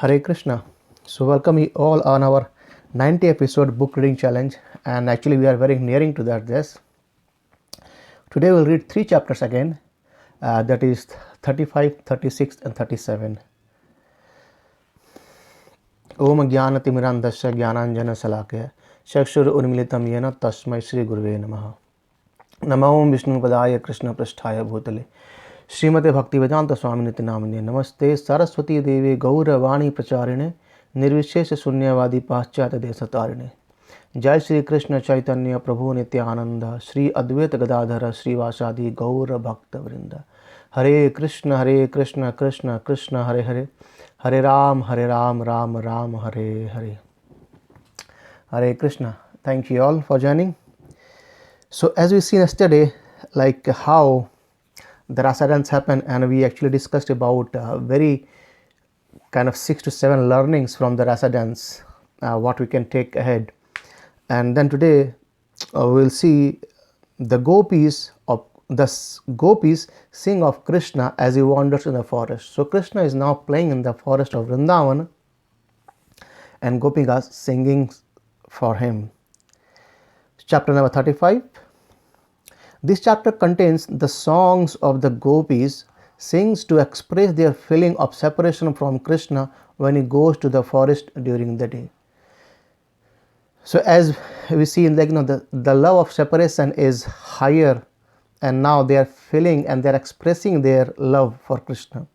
Hare Krishna. So welcome you all on our 90 episode book reading challenge, and actually we are very nearing to that. Today we'll read 3 chapters again, that is 35, 36 and 37. Om Jnanatimmirandasya Jnananjana Salakaya Chakshur Unmilitam Yena Tasmai Shri Guruve Namaha. Namo Vishnu Padaya Krishna Prasthaya Bhutale Srimate Bhaktivedanta Swaminiti Namine Namaste Saraswati Devi Gaura Vani Pracharine Nirvishesha Sunyavadi Paschata Desatarine. Jai Shri Krishna Chaitanya Prabhu Nityananda Shri Advaita Gadadhara Shri Vasadi Gaura Bhakta Vrinda. Hare Krishna Krishna Krishna Hare Hare Hare Ram Ram Ram Hare Hare. Hare Krishna. Thank you all for joining. So as we seen yesterday, like how the rasa dance happened, and we actually discussed about very kind of 6 to 7 learnings from the rasa dance, what we can take ahead. And then today we'll see the Gopīs sing of Kṛṣṇa as he wanders in the forest. So Kṛṣṇa is now playing in the forest of Vrindavan and Gopikas singing for him. Chapter number 35. This chapter contains the songs of the Gopīs sings to express their feeling of separation from Kṛṣṇa when he goes to the forest during the day. So as we see in the love of separation is higher, and now they are feeling and they are expressing their love for Kṛṣṇa.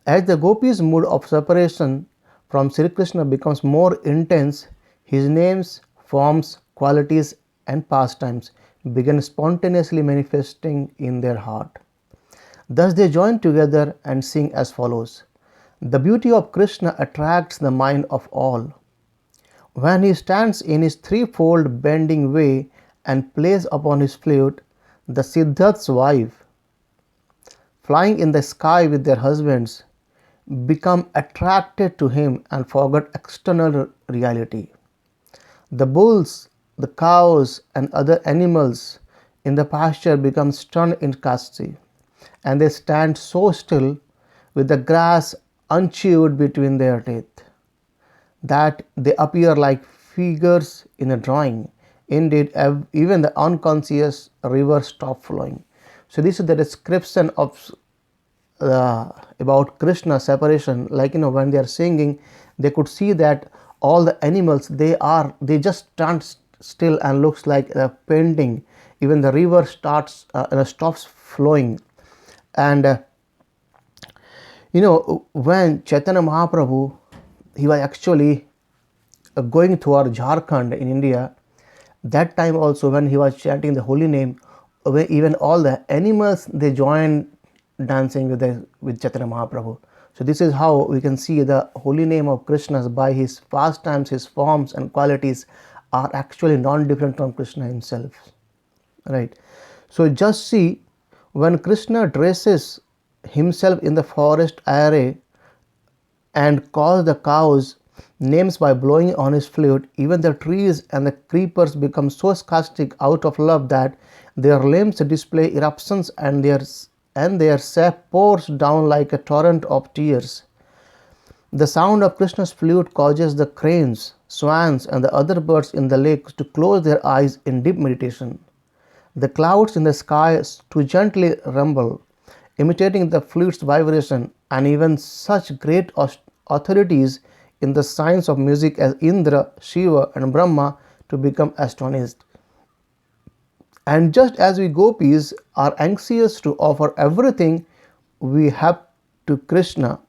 As the Gopis' mood of separation from Sri Kṛṣṇa becomes more intense, his names, forms, qualities and pastimes begin spontaneously manifesting in their heart. Thus they join together and sing as follows. The beauty of Kṛṣṇa attracts the mind of all. When he stands in his threefold bending way and plays upon his flute, the Siddharth's wife, flying in the sky with their husbands, become attracted to him and forget external reality. The bulls, the cows and other animals in the pasture become stunned in ecstasy, and they stand so still with the grass unchewed between their teeth that they appear like figures in a drawing. Indeed, even the unconscious river stops flowing. So this is the description of about Kṛṣṇa separation. When they are singing, they could see that all the animals they just stand still and looks like a painting. Even the river stops flowing. And when Chaitanya Mahaprabhu, he was actually going toward Jharkhand in India, that time also when he was chanting the holy name, even all the animals they joined dancing with Chaitanya Mahaprabhu. So this is how we can see the holy name of Kṛṣṇa by his pastimes, his forms and qualities are actually non-different from Kṛṣṇa himself. Right. So just see, when Kṛṣṇa dresses himself in the forest array and calls the cows names by blowing on his flute, even the trees and the creepers become so sarcastic out of love that their limbs display eruptions and their sap pours down like a torrent of tears. The sound of Kṛṣṇa's flute causes the cranes, swans and the other birds in the lake to close their eyes in deep meditation. The clouds in the sky to gently rumble, imitating the flute's vibration, and even such great authorities in the science of music as Indra, Shiva and Brahma to become astonished. And just as we Gopis are anxious to offer everything we have to Kṛṣṇa,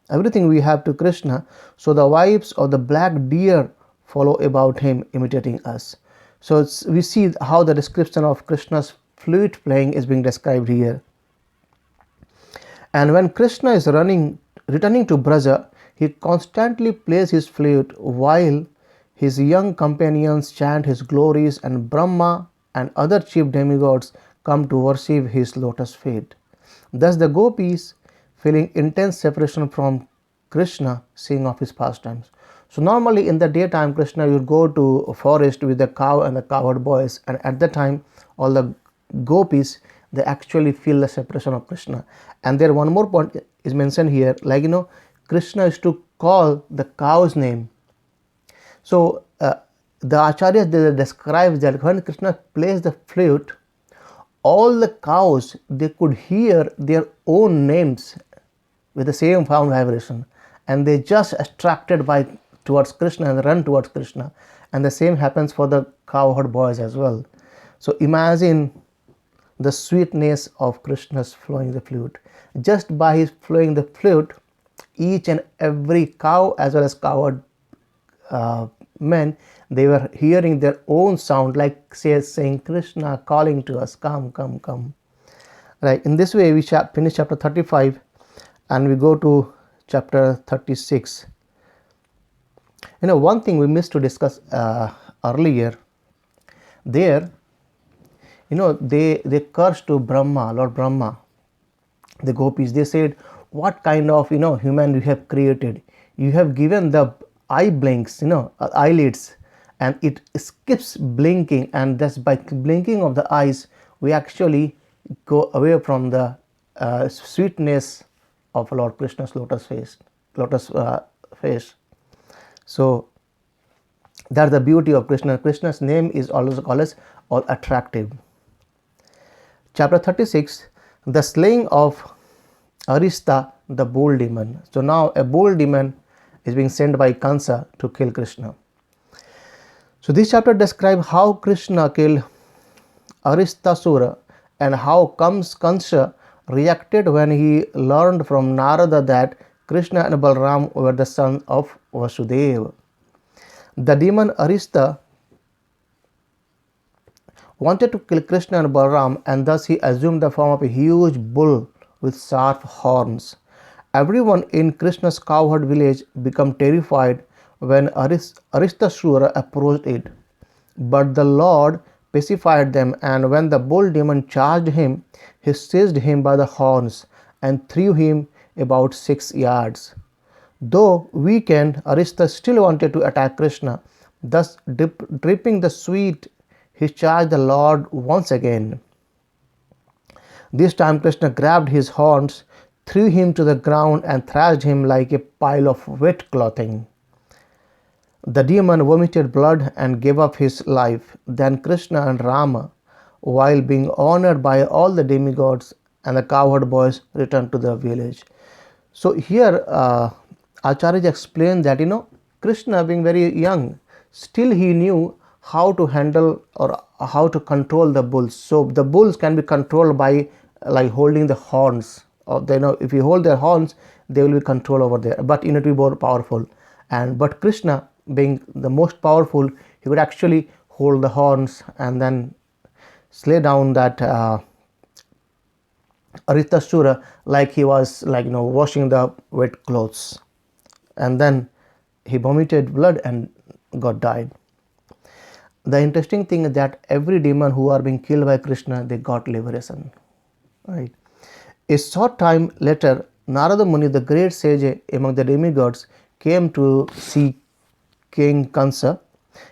so the wives of the black deer follow about him, imitating us. So we see how the description of Kṛṣṇa's flute playing is being described here. And when Kṛṣṇa is returning to Braja, he constantly plays his flute while his young companions chant his glories, and Brahma and other chief demigods come to worship his lotus feet. Thus the Gopis, feeling intense separation from Kṛṣṇa, sing of his pastimes. So normally in the daytime, Kṛṣṇa would go to a forest with the cow and the cowherd boys, and at that time all the Gopis, they actually feel the separation of Kṛṣṇa. And there one more point is mentioned here, Kṛṣṇa is to call the cow's name. So the Acharya describes that when Krishna plays the flute, all the cows, they could hear their own names with the same sound vibration, and they just attracted by towards Krishna and run towards Krishna. And the same happens for the cowherd boys as well. So imagine the sweetness of Krishna's flowing the flute. Just by his flowing the flute, each and every cow as well as cowherd men, they were hearing their own sound, like saying, Krishna calling to us, come, come, come. Right. In this way, we finish chapter 35 and we go to chapter 36. One thing we missed to discuss earlier, there, they cursed to Brahma, Lord Brahma, the Gopis. They said, what kind of, human you have created? You have given the eye blinks, eyelids, and it skips blinking, and thus by blinking of the eyes, we actually go away from the sweetness of Lord Krishna's lotus face. So that's the beauty of Krishna. Krishna's name is always called as all attractive. Chapter 36, the slaying of Ariṣṭā, the bull demon. So now a bull demon is being sent by Kṛṣṇa to kill Krishna. So this chapter describes how Krishna killed Ariṣṭāsura and how Kṛṣṇa reacted when he learned from Narada that Krishna and Balaram were the sons of Vasudeva. The demon Ariṣṭā wanted to kill Krishna and Balaram, and thus he assumed the form of a huge bull with sharp horns. Everyone in Krishna's cowherd village became terrified when Ariṣṭāsura approached it. But the Lord pacified them, and when the bull demon charged him, he seized him by the horns and threw him about 6 yards. Though weakened, Ariṣṭā still wanted to attack Krishna. Thus, dripping the sweat, he charged the Lord once again. This time Krishna grabbed his horns, threw him to the ground, and thrashed him like a pile of wet clothing. The demon vomited blood and gave up his life. Then Krishna and Rama, while being honored by all the demigods and the cowherd boys, returned to the village. So here Acharya explained that Krishna, being very young, still he knew how to handle or how to control the bulls. So the bulls can be controlled by like holding the horns, or if you hold their horns, they will be controlled over there, but you need to be more powerful. But Krishna, being the most powerful, he could actually hold the horns and then slay down that Ariṣṭāsura like he was washing the wet clothes, and then he vomited blood and died. The interesting thing is that every demon who are being killed by Krishna, they got liberation. Right. A short time later, Narada Muni, the great sage among the demigods, came to see King Kṛṣṇa.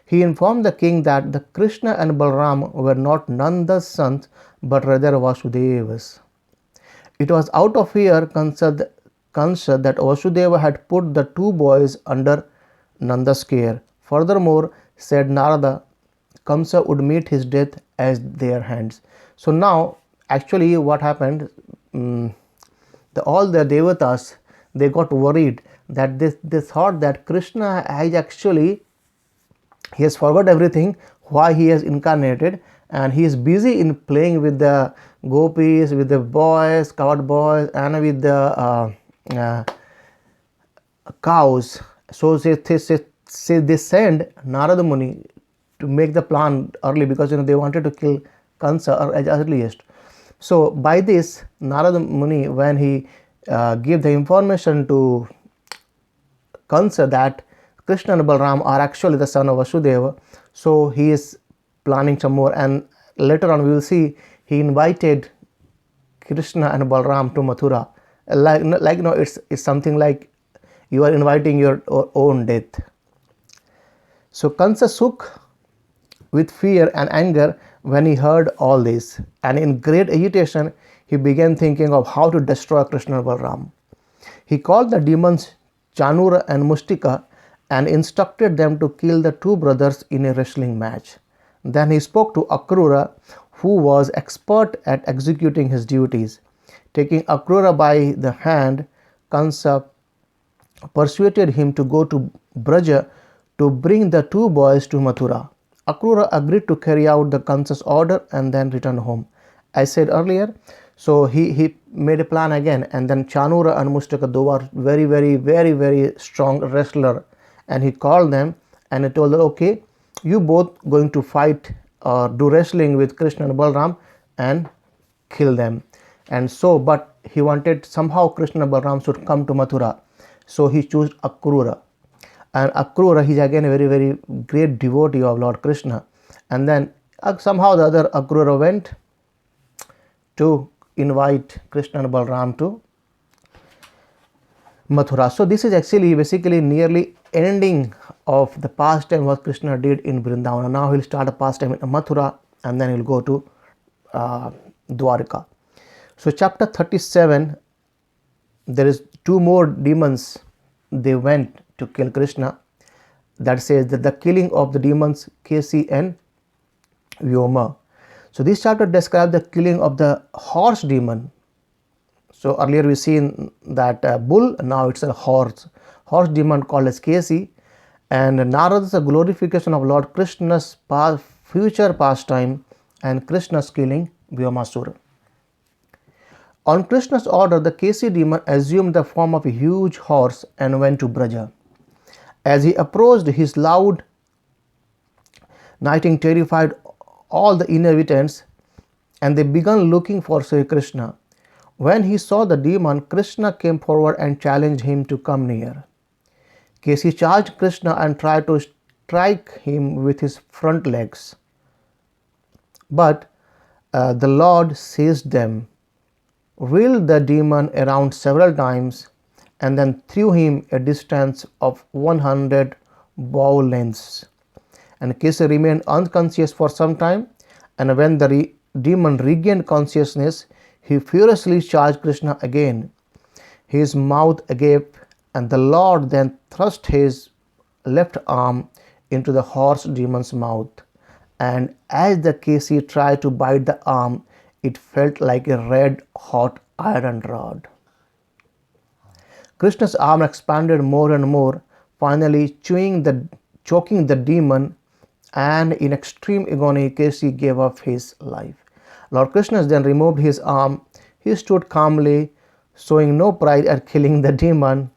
He informed the king that the Krishna and Balaram were not Nanda's sons, but rather Vasudeva's. It was out of fear Kṛṣṇa that Vasudeva had put the two boys under Nanda's care. Furthermore, said Narada, Kṛṣṇa would meet his death at their hands. So now, actually, what happened? All the devatas, they got worried that they thought that Krishna he has forgot everything why he has incarnated, and he is busy in playing with the Gopīs, with the boys, cowherd boys, and with the cows. So they send Narada Muni to make the plan early, because they wanted to kill Kṛṣṇa as earliest. So by this, Narada Muni, when he gave the information to Kṛṣṇa that Krishna and Balaram are actually the son of Vasudeva, so he is planning some more, and later on we will see he invited Krishna and Balaram to Mathura. It's something like you are inviting your own death. So Kṛṣṇa shook with fear and anger when he heard all this, and in great agitation he began thinking of how to destroy Krishna and Balaram. He called the demons Chanura and Mustika and instructed them to kill the two brothers in a wrestling match. Then he spoke to Akrura, who was expert at executing his duties. Taking Akrura by the hand, Kansa persuaded him to go to Braja to bring the two boys to Mathura. Akrura agreed to carry out the Kansa's order and then return home. I said earlier, so he made a plan again, and then Chanura and Mustaka, those are very strong wrestler, and he called them and he told them, okay, you both going to fight or do wrestling with Kṛṣṇa and Balaram and kill them. And so, but he wanted somehow Kṛṣṇa and Balaram should come to Mathura, so he chose Akrura. And Akrura, he is again a very great devotee of Lord Kṛṣṇa. And then somehow the other Akrura went to invite Kṛṣṇa and Balaram to Mathura. So this is actually basically nearly ending of the pastime what Kṛṣṇa did in Vrindavan. Now he'll start a pastime in Mathura and then he'll go to Dwarka. So chapter 37, there is two more demons, they went to kill Kṛṣṇa. That says that the killing of the demons Keśi and Vyoma. So this chapter describes the killing of the horse demon. So earlier we seen that bull, now it's a horse demon called as Keśi. And Narada is a glorification of Lord Kṛṣṇa's future pastime and Kṛṣṇa's killing Vyomasura. On Kṛṣṇa's order, the Keśi demon assumed the form of a huge horse and went to Braja. As he approached, his loud neighing terrified all the inhabitants, and they began looking for Sri Kṛṣṇa. When he saw the demon, Kṛṣṇa came forward and challenged him to come near. Keśi charged Kṛṣṇa and tried to strike him with his front legs. But the Lord seized them, wheeled the demon around several times, and then threw him a distance of 100 bow lengths. And Keśi remained unconscious for some time, and when the demon regained consciousness, he furiously charged Kṛṣṇa again. His mouth agape, and the Lord then thrust his left arm into the horse demon's mouth. And as the Keśi tried to bite the arm, it felt like a red hot iron rod. Kṛṣṇa's arm expanded more and more, finally choking the demon, and in extreme agony Keśi gave up his life. Lord Kṛṣṇa then removed his arm. He stood calmly, showing no pride at killing the demon,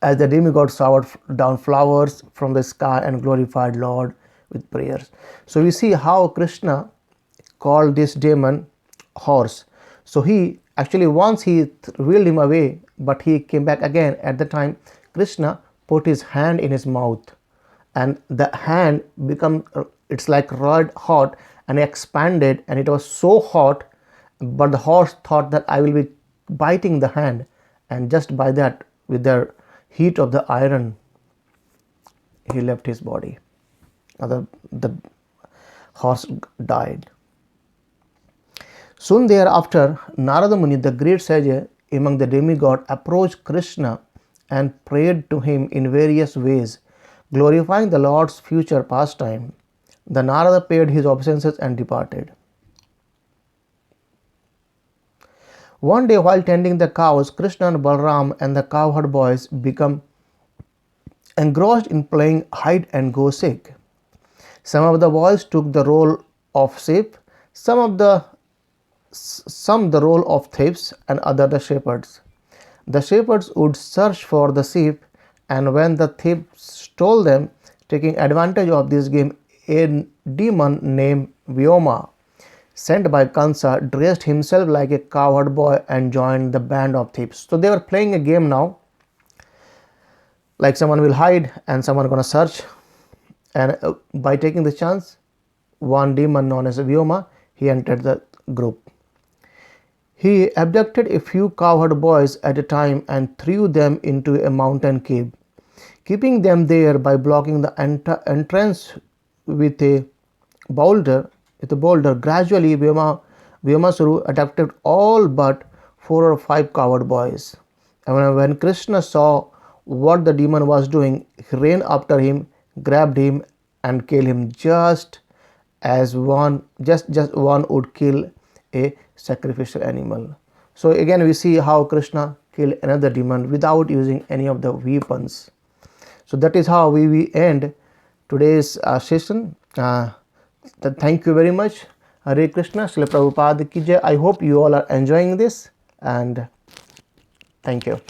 as the demigod showered down flowers from the sky and glorified Lord with prayers. So we see how Kṛṣṇa called this demon horse. So he actually once he wheeled him away, but he came back again. At the time, Kṛṣṇa put his hand in his mouth, and the hand become it's like red hot, and expanded, and it was so hot, but the horse thought that I will be biting the hand, and just by that, with the heat of the iron, he left his body. The horse died. Soon thereafter, Narada Muni, the great sage among the demigod, approached Kṛṣṇa and prayed to him in various ways, glorifying the Lord's future pastime. The Narada paid his obeisances and departed. One day, while tending the cows, Kṛṣṇa and Balaram and the cowherd boys become engrossed in playing hide and go seek. Some of the boys took the role of sheep, some the role of thieves, and other the shepherds. The shepherds would search for the sheep, and when the thieves stole them, taking advantage of this game, a demon named Vyoma, sent by Kansa, dressed himself like a cowherd boy and joined the band of thieves. So they were playing a game now, like someone will hide and someone gonna search, and by taking the chance, one demon known as Vyoma, he entered the group. He abducted a few cowherd boys at a time and threw them into a mountain cave, keeping them there by blocking the entrance with a boulder. Gradually, Vyomasuru abducted all but 4 or 5 cowherd boys. And when Kṛṣṇa saw what the demon was doing. He ran after him, grabbed him and killed him, just as one would kill a sacrificial animal. So again we see how Kṛṣṇa killed another demon without using any of the weapons. So that is how we end today's session. Thank you very much. Hare Krishna, Srila Prabhupada ki jai. I hope you all are enjoying this, and thank you.